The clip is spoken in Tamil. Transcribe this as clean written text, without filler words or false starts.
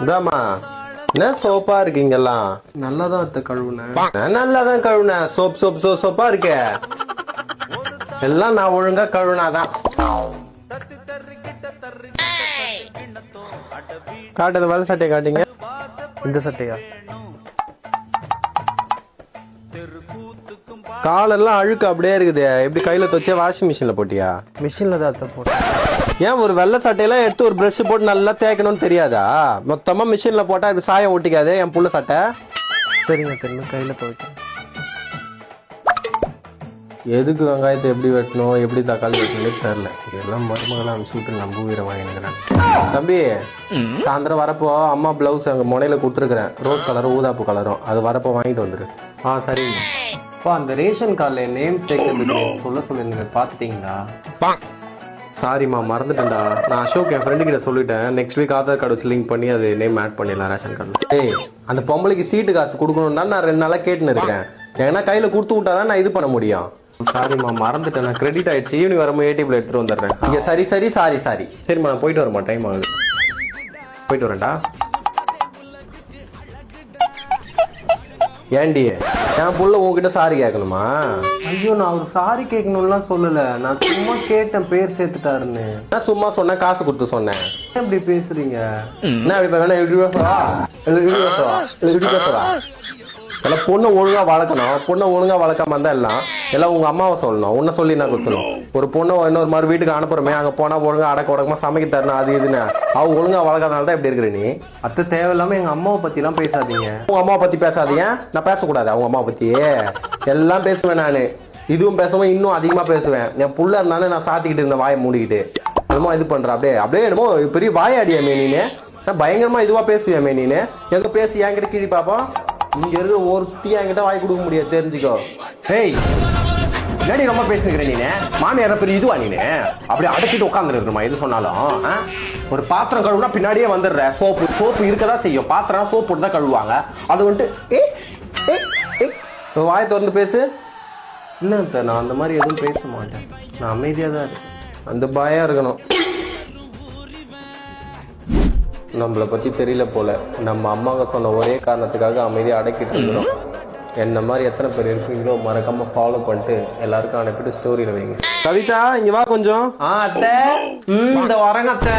இதாமா என்ன சோப்பா இருக்கீங்கெல்லாம்? நல்லாதான் கழுவுனேன். நல்லாதான் கழுவுனேன். சோப்பா இருக்கே எல்லாம் நான் ஒழுங்கா கழுவுனாதான். காட்டுறது வேலை சட்டையை காட்டிங்க. இந்த சட்டையா? காலெல்லாம் அழுக்கு அப்படியே இருக்குது. எப்படி கையில துவச்சே வாஷிங் மிஷின்ல போட்டியா? மிஷின்ல தான் போட்டேன். ஏன் ஒரு வெள்ளை சட்டையெல்லாம் எடுத்து ஒரு பிரஷ் போட்டு நல்லா தேய்க்கணும்னு தெரியாதா? மொத்தமா மிஷின்ல போட்டா இப்படி சாயம் ஒட்டிக்காது என் புள்ள சட்டை. சரிங்க, தெரியும். கையில துவைச்சேன். எதுக்கு வெங்காயத்தை எப்படி வெட்டணும், எப்படி தக்காளி வெட்டணும்னு தெரியல. இதெல்லாம் மருமகளை அனுப்பிச்சுட்டு நம்ப உயிரை வாங்கினுக்கிறேன். தம்பி, சாயந்தரம் வரப்போ அம்மா பிளவுஸ் அங்கே முனையில கொடுத்துருக்குறேன். ரோஸ் கலரும் ஊதாப்பு கலரும். அது வரப்போ வாங்கிட்டு வந்துரு. சரிங்க. அந்த ரேஷன் கார்டில் நேம் சேர்க்கறதுக்கு சொல்ல சொல்லிருந்தீங்க, பார்த்துட்டீங்களா? சாரிம்மா, மறந்துட்டேன்டா. நான் அசோக் என் ஃப்ரெண்டு கிட்ட சொல்லிட்டேன். நெக்ஸ்ட் வீக் ஆதார் கார்டு வச்சு லிங்க் பண்ணி அது நேம் ஆட் பண்ணிடலாம் ரேஷன் கார்டில். ஏய், அந்த பொம்பளைக்கு சீட்டு காசு கொடுக்கணும் தான் நான் 2 நாளாக கேட்டுன்னு இருக்கேன். ஏன்னா கையில் கொடுத்து விட்டாதான் நான் இது பண்ண முடியும். சாரிம்மா, மறந்துட்டேன். நான் கிரெடிட் ஆயிடுச்சு. ஈவினிங் வரும்போது ஏடிஎம்ல எடுத்துட்டு வந்துடுறேன். இங்கே சாரி. சரிம்மா, நான் போயிட்டு வரமா, டைம் ஆகுது. போயிட்டு வரேன்டா. ஏண்டி என் புள்ள உங்ககிட்ட சாரி கேட்கணுமா? ஐயோ, நான் ஒரு சாரி கேட்கணும்லாம் சொல்லல. நான் சும்மா கேட்டேன் பேர் சேர்த்துட்டாருன்னு. நான் சும்மா சொன்னேன், காசு கொடுத்து சொன்னேன். எப்படி பேசுறீங்க? என்ன இப்படி பேசுவா? எல்லாம் பொண்ணை ஒழுங்கா வளர்க்கணும். பொண்ணை ஒழுங்கா வளர்க்காம இருந்தா எல்லாம் உங்க அம்மாவை சொல்லணும். உன்ன சொல்லி நான் கொடுக்கணும். ஒரு பொண்ணை இன்னொரு மாதிரி வீட்டுக்கு அனுப்புறமே, அங்க போனா ஒழுங்கா அடக்க உடக்கமா சமைக்க தரணும். அது இதுன்னு அவ ஒழுங்கா வளர்க்கறதுனால தான் இப்படி இருக்கிற நீ. அத்தை, தேவையில்லாம எங்க அம்மாவை பத்தி எல்லாம் பேசாதீங்க. உங்க அம்மாவை பத்தி பேசாதீங்க. நான் பேசக்கூடாது அவங்க அம்மாவை பத்தி? எல்லாம் பேசுவேன் நானு. இதுவும் பேசுவேன், இன்னும் அதிகமா பேசுவேன். என் புள்ள இருந்தானே நான் சாத்திக்கிட்டு இருந்த வாயை மூடிக்கிட்டு என்னமோ இது பண்ற. அப்படியே என்னமோ பெரிய வாயாடியா மேனின்னு. நான் பயங்கரமா இதுவா பேசுவேன் மேனின்னு. எங்க பேசி என்கிட்ட கீழி பாப்போம். இங்க இருக்கிற ஒரு சுத்தியா என்கிட்ட வாய் கொடுக்க முடியாது, தெரிஞ்சுக்கோ. ஏய், என்னடி ரொம்ப பேசுகிறேன் நீனே? மாமியார பெரிய இதுவா நீனே? அப்படியே அடைச்சிட்டு உட்காந்துருக்குமா எது சொன்னாலும்? ஒரு பாத்திரம் கழுவுனா பின்னாடியே வந்துடுற. சோப்பு இருக்கதான் செய்யும். பாத்திரம் சோப்பு போட்டு தான் கழுவுவாங்க. அது வந்துட்டு வாய் திறந்து பேசு. இல்லை சார், நான் அந்த மாதிரி எதுவும் பேச மாட்டேன். நான் அமைதியாக தான் இருக்கேன். அந்த பயம் இருக்கணும். நம்மளை பற்றி தெரியல போல. நம்ம அம்மாங்க சொன்ன ஒரே காரணத்துக்காக அமைதியாக அடக்கிட்டு இருக்கிறோம். என்ன மாதிரி எத்தனை பேர் இருக்கீங்களோ மறக்காம ஃபாலோ பண்ணிட்டு எல்லாருக்கும் அனுப்பிட்டு ஸ்டோரியில் வைங்க. கவிதா, இங்க வா கொஞ்சம். அத்தை, இந்த வரங்க அத்தை.